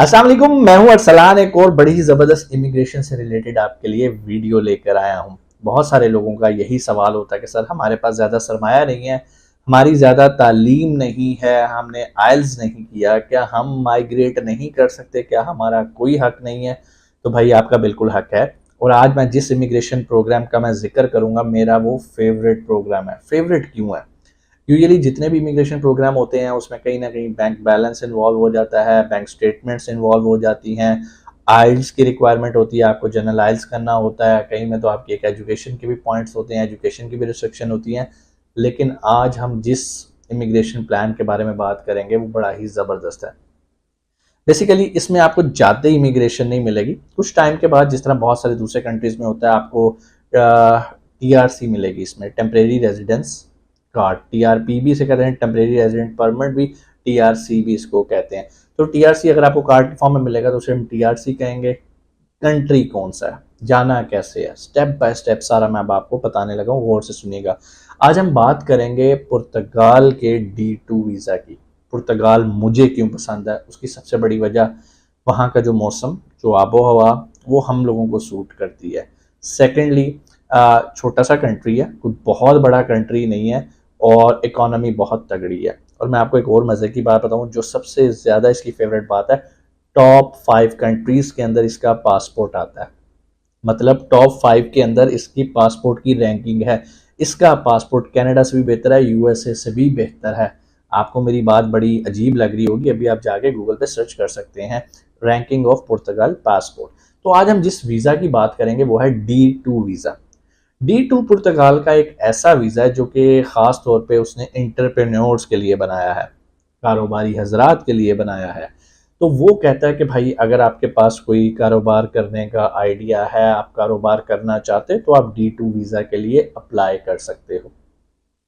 अस्सलाम वालेकुम, मैं हूं अरसलान। एक और बड़ी ही ज़बरदस्त इमिग्रेशन से रिलेटेड आपके लिए वीडियो लेकर आया हूं। बहुत सारे लोगों का यही सवाल होता है कि सर हमारे पास ज़्यादा सरमाया नहीं है, हमारी ज़्यादा तालीम नहीं है, हमने आइल्स नहीं किया, क्या हम माइग्रेट नहीं कर सकते, क्या हमारा कोई हक नहीं है? तो भाई आपका बिल्कुल हक है। और आज मैं जिस इमिग्रेशन प्रोग्राम का मैं जिक्र करूंगा, मेरा वो फेवरेट प्रोग्राम है। फेवरेट क्यों है? यूजुअली जितने भी इमिग्रेशन प्रोग्राम होते हैं उसमें कहीं ना कहीं बैंक बैलेंस इन्वॉल्व हो जाता है, बैंक स्टेटमेंट्स इन्वॉल्व हो जाती हैं, आइल्स की रिक्वायरमेंट होती है, आपको जनरल आइल्स करना होता है, कहीं में तो आपकी एक एजुकेशन के भी पॉइंट्स होते हैं, एजुकेशन की भी रिस्ट्रिक्शन होती हैं। लेकिन आज हम जिस इमिग्रेशन प्लान के बारे में बात करेंगे वो बड़ा ही ज़बरदस्त है। बेसिकली इसमें आपको ज़्यादा इमिग्रेशन नहीं मिलेगी। कुछ टाइम के बाद जिस तरह बहुत सारे दूसरे कंट्रीज में होता है, आपको टीआरसी मिलेगी, इसमें टेम्परेरी रेजिडेंस कार्ड, टीआरपी से कहते हैं, टेम्परेरी रेजिडेंट परमिट भी, टीआरसी भी इसको कहते हैं। तो टीआरसी अगर आपको कार्ड के फॉर्म में मिलेगा तो उसे हम टीआरसी कहेंगे। कंट्री कौन सा है, जाना कैसे है, स्टेप बाय स्टेप सारा मैं अब आपको बताने लगा हूँ, गौर से सुनिएगा। आज हम बात करेंगे पुर्तगाल के D2 वीज़ा की। पुर्तगाल मुझे क्यों पसंद है, उसकी सबसे बड़ी वजह वहाँ का जो मौसम, जो आबो हवा, वो हम लोगों को सूट करती है। सेकेंडली, छोटा सा कंट्री है, कोई बहुत बड़ा कंट्री नहीं है, और इकोनॉमी बहुत तगड़ी है। और मैं आपको एक और मज़े की बात बताऊँ, जो सबसे ज़्यादा इसकी फेवरेट बात है, टॉप 5 कंट्रीज़ के अंदर इसका पासपोर्ट आता है। मतलब टॉप 5 के अंदर इसकी पासपोर्ट की रैंकिंग है। इसका पासपोर्ट कनाडा से भी बेहतर है, यूएसए से भी बेहतर है। आपको मेरी बात बड़ी अजीब लग रही होगी, अभी आप जाके गूगल पे सर्च कर सकते हैं, रैंकिंग ऑफ पुर्तगाल पासपोर्ट। तो आज हम जिस वीज़ा की बात करेंगे वो है D2 वीज़ा। D2 पुर्तगाल का एक ऐसा वीज़ा है जो कि ख़ास तौर पे उसने इंटरप्रेन्योर्स के लिए बनाया है, कारोबारी हजरात के लिए बनाया है। तो वो कहता है कि भाई अगर आपके पास कोई कारोबार करने का आइडिया है, आप कारोबार करना चाहते तो आप D2 वीज़ा के लिए अप्लाई कर सकते हो।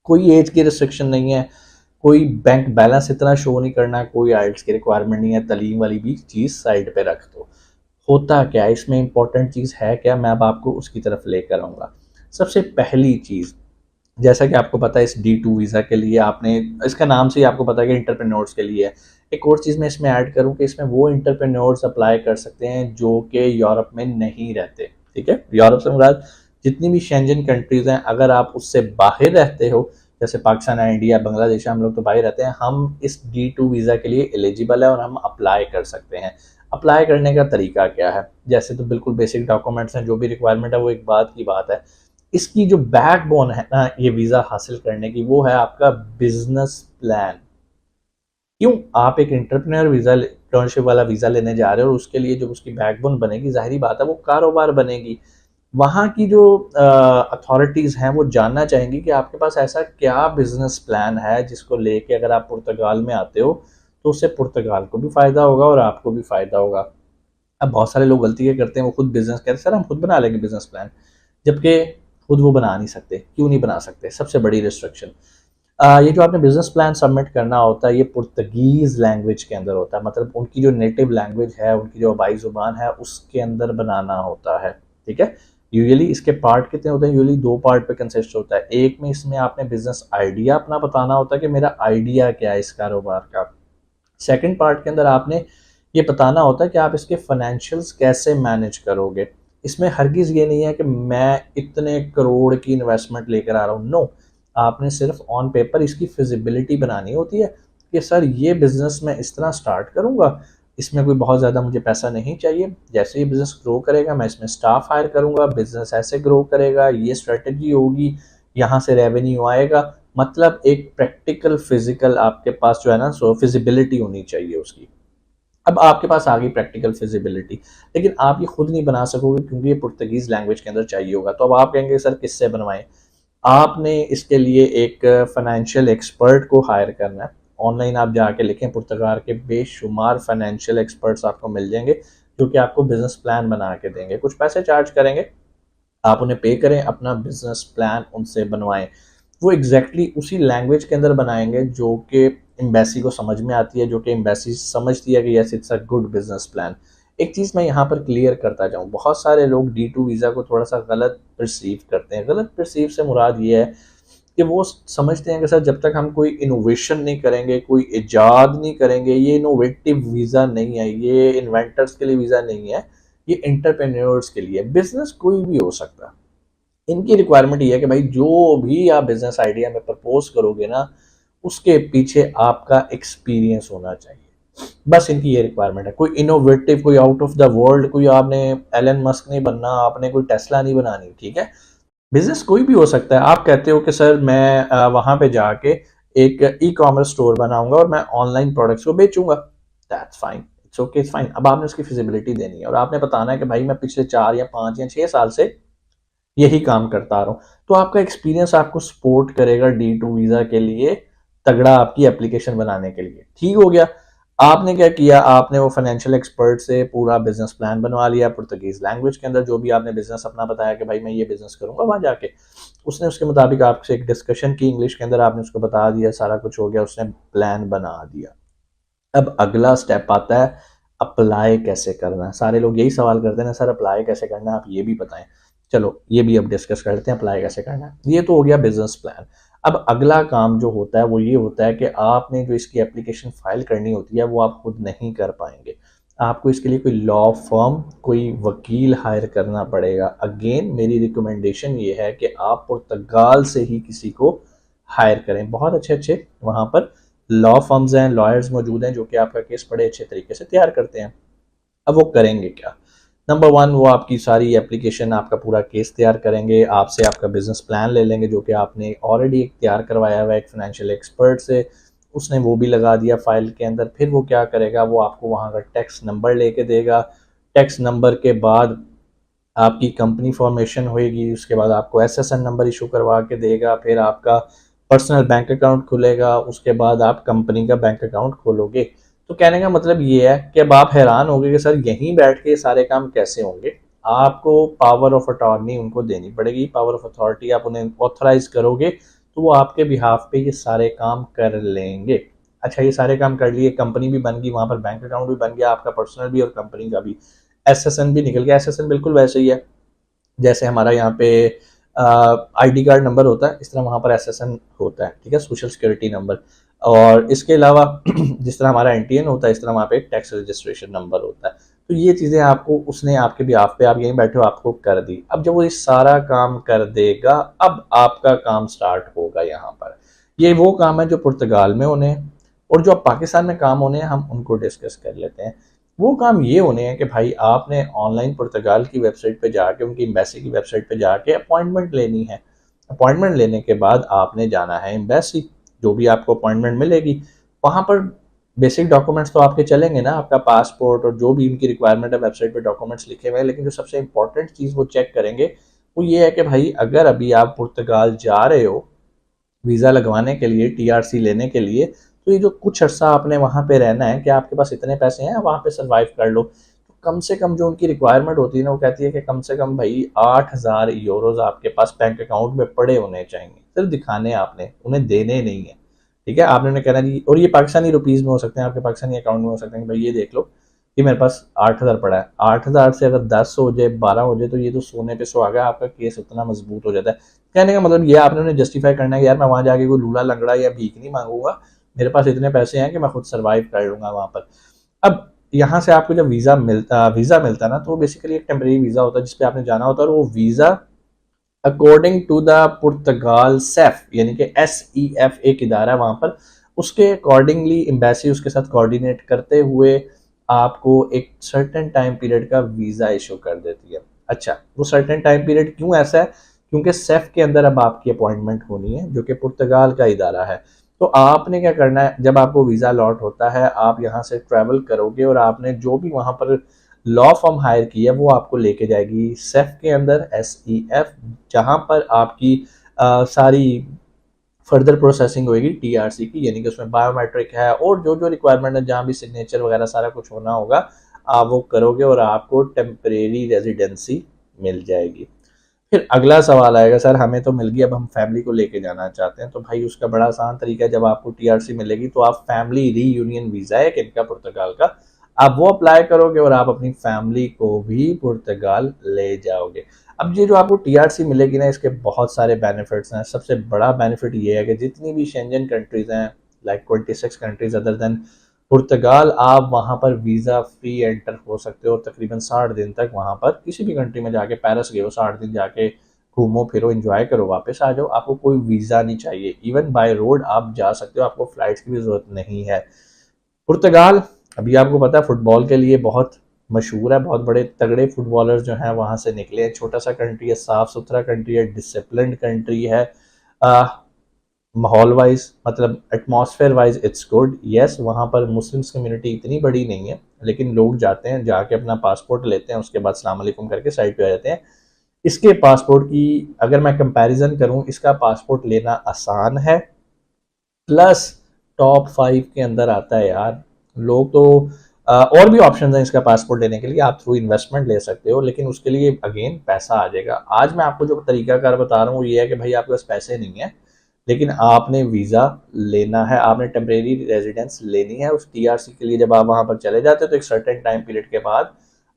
कोई एज की रिस्ट्रिक्शन नहीं है, कोई बैंक बैलेंस इतना शो नहीं करना, कोई आइल्स की रिक्वायरमेंट नहीं है, तालीम वाली भी चीज़ साइड पे रख दो। होता क्या है इसमें, इंपॉर्टेंट चीज़ है क्या, मैं अब आपको उसकी तरफ लेकर आऊँगा। सबसे पहली चीज़, जैसा कि आपको पता है इस D2 वीज़ा के लिए आपने, इसका नाम से ही आपको पता है कि इंटरप्रेन्योर्स के लिए है। एक और चीज़ मैं इसमें ऐड करूँ कि इसमें वो इंटरप्रेन्योर्स अप्लाई कर सकते हैं जो कि यूरोप में नहीं रहते। ठीक है, यूरोप से मुराद जितनी भी शेंजन कंट्रीज़ हैं, अगर आप उससे बाहर रहते हो, जैसे पाकिस्तान है, इंडिया, बांग्लादेश है, हम लोग तो बाहर रहते हैं, हम इस D2 वीज़ा के लिए एलिजिबल है और हम अप्लाई कर सकते हैं। अप्लाई करने का तरीका क्या है? जैसे तो बिल्कुल बेसिक डॉक्यूमेंट्स हैं, जो भी रिक्वायरमेंट है वो एक बात की बात है। इसकी जो बैकबोन है ना ये वीज़ा हासिल करने की, वो है आपका बिजनेस प्लान। क्यों? आप एक इंटरप्रेन्योर वीज़ा, इंटर्नशिप वाला वीज़ा लेने जा रहे हो और उसके लिए जो उसकी बैकबोन बनेगी, जाहिर बात है वो कारोबार बनेगी। वहाँ की जो अथॉरिटीज़ हैं वो जानना चाहेंगी कि आपके पास ऐसा क्या बिजनेस प्लान है जिसको लेके अगर आप पुर्तगाल में आते हो तो उससे पुर्तगाल को भी फ़ायदा होगा और आपको भी फ़ायदा होगा। अब बहुत सारे लोग गलती ये करते हैं, वो खुद बिजनेस कहते हैं सर हम खुद बना लेंगे बिजनेस प्लान, जबकि खुद वो बना नहीं सकते। क्यों नहीं बना सकते? सबसे बड़ी रिस्ट्रिक्शन, ये जो आपने बिजनेस प्लान सबमिट करना होता है ये पुर्तगीज लैंग्वेज के अंदर होता है, मतलब उनकी जो नेटिव लैंग्वेज है, उनकी जो आबाई जुबान है उसके अंदर बनाना होता है। ठीक है, यूजुअली इसके पार्ट कितने होते हैं? यूजुअली दो पार्ट पे कंसिस्ट होता है। एक में इसमें आपने बिजनेस आइडिया अपना बताना होता है कि मेरा आइडिया क्या है इस कारोबार का। सेकंड पार्ट के अंदर आपने ये बताना होता है कि आप इसके फाइनेंशियल्स कैसे मैनेज करोगे। इसमें हरगिज़ ये नहीं है कि मैं इतने करोड़ की इन्वेस्टमेंट लेकर आ रहा हूँ, नो। आपने सिर्फ ऑन पेपर इसकी फिजिबिलिटी बनानी होती है कि सर ये बिज़नेस मैं इस तरह स्टार्ट करूँगा, इसमें कोई बहुत ज़्यादा मुझे पैसा नहीं चाहिए, जैसे ही बिज़नेस ग्रो करेगा मैं इसमें स्टाफ हायर करूँगा, बिज़नेस ऐसे ग्रो करेगा, ये स्ट्रेटजी होगी, यहाँ से रेवेन्यू आएगा। मतलब एक प्रैक्टिकल फिजिकल आपके पास जो है ना, सो फिजिबिलिटी होनी चाहिए उसकी। अब आपके पास आ गई प्रैक्टिकल फिजिबिलिटी, लेकिन आप ये खुद नहीं बना सकोगे क्योंकि ये पुर्तगीज लैंग्वेज के अंदर चाहिए होगा। तो अब आप कहेंगे सर किससे बनवाएं? आपने इसके लिए एक फाइनेंशियल एक्सपर्ट को हायर करना है। ऑनलाइन आप जाके लिखें, पुर्तगाल के बेशुमार फाइनेंशियल एक्सपर्ट्स आपको मिल जाएंगे जो कि आपको बिजनेस प्लान बना के देंगे। कुछ पैसे चार्ज करेंगे, आप उन्हें पे करें, अपना बिजनेस प्लान उनसे बनवाएं। वो एग्जैक्टली उसी लैंग्वेज के अंदर बनाएंगे जो कि एम्बेसी को समझ में आती है, जो कि एम्बेसी समझती है कि yes it's a good business plan. एक चीज़ मैं यहाँ पर क्लियर करता जाऊँ, बहुत सारे लोग D2 वीज़ा को थोड़ा सा गलत परसीव करते हैं। गलत परसीव से मुराद ये है कि वो समझते हैं कि सर जब तक हम कोई इनोवेशन नहीं करेंगे, कोई इजाद नहीं करेंगे, ये इनोवेटिव वीज़ा नहीं है, ये इन्वेंटर्स के लिए वीज़ा नहीं है, ये एंटरप्रेन्योर्स के लिए। बिजनेस कोई भी हो सकता है। इनकी रिक्वायरमेंट ये है कि भाई जो भी आप बिजनेस आइडिया में प्रपोज करोगे ना, उसके पीछे आपका एक्सपीरियंस होना चाहिए। बस इनकी ये रिक्वायरमेंट है। कोई इनोवेटिव, कोई आउट ऑफ द वर्ल्ड, कोई आपने एलन मस्क नहीं बनना, आपने कोई टेस्ला नहीं बनानी, ठीक है। बिजनेस कोई भी हो सकता है। आप कहते हो कि सर मैं वहां पे जाके एक ई कॉमर्स स्टोर बनाऊंगा और मैं ऑनलाइन प्रोडक्ट्स को बेचूंगा, that's fine, it's okay, it's fine. अब आपने उसकी फिजिबिलिटी देनी है और आपने बताना है कि भाई मैं पिछले 4 या 5 या 6 साल से यही काम करता आ रहा हूँ। तो आपका एक्सपीरियंस आपको सपोर्ट करेगा D2 वीजा के लिए, तगड़ा आपकी एप्लीकेशन बनाने के लिए। ठीक हो गया। आपने क्या किया, आपने वो फाइनेंशियल एक्सपर्ट से पूरा बिजनेस प्लान बनवा लिया पुर्तगीज लैंग्वेज के अंदर, जो भी आपने बिजनेस अपना बताया कि भाई मैं ये बिजनेस करूंगा, वहां जाके उसने उसके मुताबिक आपसे एक डिस्कशन की इंग्लिश के अंदर, आपने उसको बता दिया, सारा कुछ हो गया, उसने प्लान बना दिया। अब अगला स्टेप आता है अप्लाई कैसे करना है। सारे लोग यही सवाल करते हैं ना, सर अप्लाई कैसे करना है, आप ये भी बताएं। चलो ये भी अब डिस्कस करते हैं, अप्लाई कैसे करना है। ये तो हो गया बिजनेस प्लान। अब अगला काम जो होता है वो ये होता है कि आपने जो इसकी एप्लीकेशन फाइल करनी होती है वो आप खुद नहीं कर पाएंगे। आपको इसके लिए कोई लॉ फर्म, कोई वकील हायर करना पड़ेगा। अगेन मेरी रिकमेंडेशन ये है कि आप पुर्तगाल से ही किसी को हायर करें। बहुत अच्छे अच्छे वहाँ पर लॉ फर्म्स हैं, लॉयर्स मौजूद हैं जो कि आपका केस बड़े अच्छे तरीके से तैयार करते हैं। अब वो करेंगे क्या? नंबर वन, वो आपकी सारी एप्लीकेशन, आपका पूरा केस तैयार करेंगे, आपसे आपका बिजनेस प्लान ले लेंगे जो कि आपने ऑलरेडी एक तैयार करवाया हुआ है एक फाइनेंशियल एक्सपर्ट से, उसने वो भी लगा दिया फाइल के अंदर। फिर वो क्या करेगा, वो आपको वहाँ का टैक्स नंबर लेके देगा। टैक्स नंबर के बाद आपकी कंपनी फॉर्मेशन होएगी, उसके बाद आपको SSN नंबर इशू करवा के देगा, फिर आपका पर्सनल बैंक अकाउंट खुलेगा, उसके बाद आप कंपनी का बैंक अकाउंट खोलोगे। तो कहने का मतलब ये है कि अब आप हैरान होंगे कि सर यहीं बैठ के सारे काम कैसे होंगे। आपको पावर ऑफ अटॉर्नी उनको देनी पड़ेगी, पावर ऑफ अथॉरिटी आप उन्हें ऑथराइज करोगे तो वो आपके बिहाफ पे ये सारे काम कर लेंगे। अच्छा, ये सारे काम कर लिए, कंपनी भी बन गई, वहां पर बैंक अकाउंट भी बन गया आपका, पर्सनल भी और कंपनी का भी। SSN भी निकल गया। SSN बिल्कुल वैसे ही है जैसे हमारा यहाँ पे ID कार्ड नंबर होता है, इस तरह वहाँ पर SSN होता है, ठीक है, सोशल सिक्योरिटी नंबर। और इसके अलावा जिस तरह हमारा NTN होता है, इस तरह वहाँ पे टैक्स रजिस्ट्रेशन नंबर होता है। तो ये चीज़ें आपको उसने आपके बिहाफ पे, आप यहीं बैठे हो, आपको कर दी। अब जब वो ये सारा काम कर देगा, अब आपका काम स्टार्ट होगा यहाँ पर। ये वो काम है जो पुर्तगाल में होने हैं, और जो पाकिस्तान में काम होने हैं हम उनको डिस्कस कर लेते हैं। वो काम ये होने हैं कि भाई आपने ऑनलाइन पुर्तगाल की वेबसाइट पे जाके, उनकी एम्बेसी की वेबसाइट पे जाके अपॉइंटमेंट लेनी है। अपॉइंटमेंट लेने के बाद आपने जाना है एम्बेसी, जो भी आपको अपॉइंटमेंट मिलेगी वहाँ पर बेसिक डॉक्यूमेंट्स तो आपके चलेंगे ना, आपका पासपोर्ट और जो भी इनकी रिक्वायरमेंट है वेबसाइट पे डॉक्यूमेंट्स लिखे हुए हैं। लेकिन जो सबसे इंपॉर्टेंट चीज़ वो चेक करेंगे वो ये है कि भाई अगर अभी आप पुर्तगाल जा रहे हो वीज़ा लगवाने के लिए, TRC लेने के लिए, तो ये जो कुछ अर्सा आपने वहाँ पे रहना है, कि आपके पास इतने पैसे हैं वहाँ पे सर्वाइव कर लो। तो कम से कम जो उनकी रिक्वायरमेंट होती है ना, वो कहती है कि कम से कम भाई 8,000 यूरोज आपके पास बैंक अकाउंट में पड़े होने चाहिए। सिर्फ दिखाने आपने, उन्हें देने नहीं है, ठीक है। आपने उन्हें कहना जी, और ये पाकिस्तानी रुपीज़ में हो सकते हैं, आपके पाकिस्तानी अकाउंट में हो सकते हैं कि भाई ये देख लो कि मेरे पास 8,000 पड़ा है। 8,000 से अगर 10 हो जाए, 12 हो जाए, तो ये तो सोने पे सुहागा, आपका केस उतना मजबूत हो जाता है। कहने का मतलब ये आपने उन्हें जस्टिफाई करना है कि यार मैं वहां जाके कोई लूला लंगड़ा या भीख नहीं मांगूंगा, मेरे पास इतने पैसे हैं कि मैं खुद सर्वाइव कर लूंगा वहां पर। अब यहाँ से आपको जब वीजा मिलता है ना, तो वो बेसिकली एक टेम्परेरी वीजा होता है जिसपे आपने जाना होता है, और वो visa according to the Portugal SEF, यानी कि SEF एक इदारा है वहां पर, उसके अकॉर्डिंगली एम्बेसी उसके साथ कोऑर्डिनेट करते हुए आपको एक सर्टेन टाइम पीरियड का वीजा इशू कर देती है। अच्छा, वो सर्टेन टाइम पीरियड क्यों ऐसा है? क्योंकि सेफ के अंदर अब आपकी अपॉइंटमेंट होनी है जो कि पुर्तगाल का इदारा है। तो आपने क्या करना है, जब आपको वीजा अलॉट होता है, आप यहाँ से ट्रैवल करोगे और आपने जो भी वहां पर लॉ फर्म हायर की है वो आपको लेके जाएगी सेफ के अंदर, SEF, जहां पर आपकी सारी फर्दर प्रोसेसिंग होगी TRC की, यानी कि उसमें बायोमेट्रिक है और जो जो रिक्वायरमेंट है, जहाँ भी सिग्नेचर वगैरह सारा कुछ होना होगा, आप वो करोगे और आपको टेम्परेरी रेजिडेंसी मिल जाएगी। फिर अगला सवाल आएगा, सर हमें तो मिल गई, अब हम फैमिली को लेके जाना चाहते हैं। तो भाई उसका बड़ा आसान तरीका है, जब आपको TRC मिलेगी तो आप फैमिली रीयूनियन वीज़ा है इनका पुर्तगाल का, आप वो अप्लाई करोगे और आप अपनी फैमिली को भी पुर्तगाल ले जाओगे। अब ये जो आपको टीआरसी मिलेगी ना, इसके बहुत सारे बेनिफिट्स हैं। सबसे बड़ा बेनिफिट ये है कि जितनी भी शेंजन कंट्रीज हैं, लाइक 26 कंट्रीज अदर देन पुर्तगाल, आप वहाँ पर वीज़ा फ्री एंटर हो सकते हो और तकरीबन 60 दिन तक वहाँ पर किसी भी कंट्री में जाके, पेरिस गए हो 60 दिन जाके घूमो फिरो एंजॉय करो, वापस आ जाओ, आपको कोई वीज़ा नहीं चाहिए। इवन बाय रोड आप जा सकते हो, आपको फ्लाइट्स की भी ज़रूरत नहीं है। पुर्तगाल अभी आपको पता है फुटबॉल के लिए बहुत मशहूर है, बहुत बड़े तगड़े फुटबॉलर्स जो हैं वहाँ से निकले हैं। छोटा सा कंट्री है, साफ़ सुथरा कंट्री है, डिसिप्लिन्ड कंट्री है। माहौल वाइज मतलब atmosphere wise it's good. Yes, वहाँ पर मुस्लिम्स कम्युनिटी इतनी बड़ी नहीं है, लेकिन लोग जाते हैं, जाके अपना पासपोर्ट लेते हैं, उसके बाद सलाम अलैकुम करके साइड पे आ जाते हैं। इसके पासपोर्ट की अगर मैं कंपैरिजन करूं, इसका पासपोर्ट लेना आसान है, प्लस टॉप 5 के अंदर आता है यार। लोग तो और भी ऑप्शन हैं इसका पासपोर्ट लेने के लिए, आप थ्रू इन्वेस्टमेंट ले सकते हो, लेकिन उसके लिए अगेन पैसा आ जाएगा। आज मैं आपको जो तरीकाकार बता रहा हूँ ये है कि भाई आपके पास पैसे नहीं है, लेकिन आपने वीज़ा लेना है, आपने टेम्परेरी रेजिडेंस लेनी है। उस टीआरसी के लिए जब आप वहाँ पर चले जाते हो तो एक सर्टेन टाइम पीरियड के बाद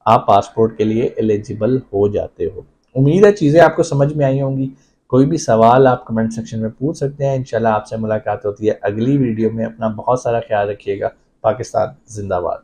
आप पासपोर्ट के लिए एलिजिबल हो जाते हो। उम्मीद है चीज़ें आपको समझ में आई होंगी। कोई भी सवाल आप कमेंट सेक्शन में पूछ सकते हैं। इंशाल्लाह आपसे मुलाकात होती है अगली वीडियो में। अपना बहुत सारा ख्याल रखिएगा। पाकिस्तान जिंदाबाद।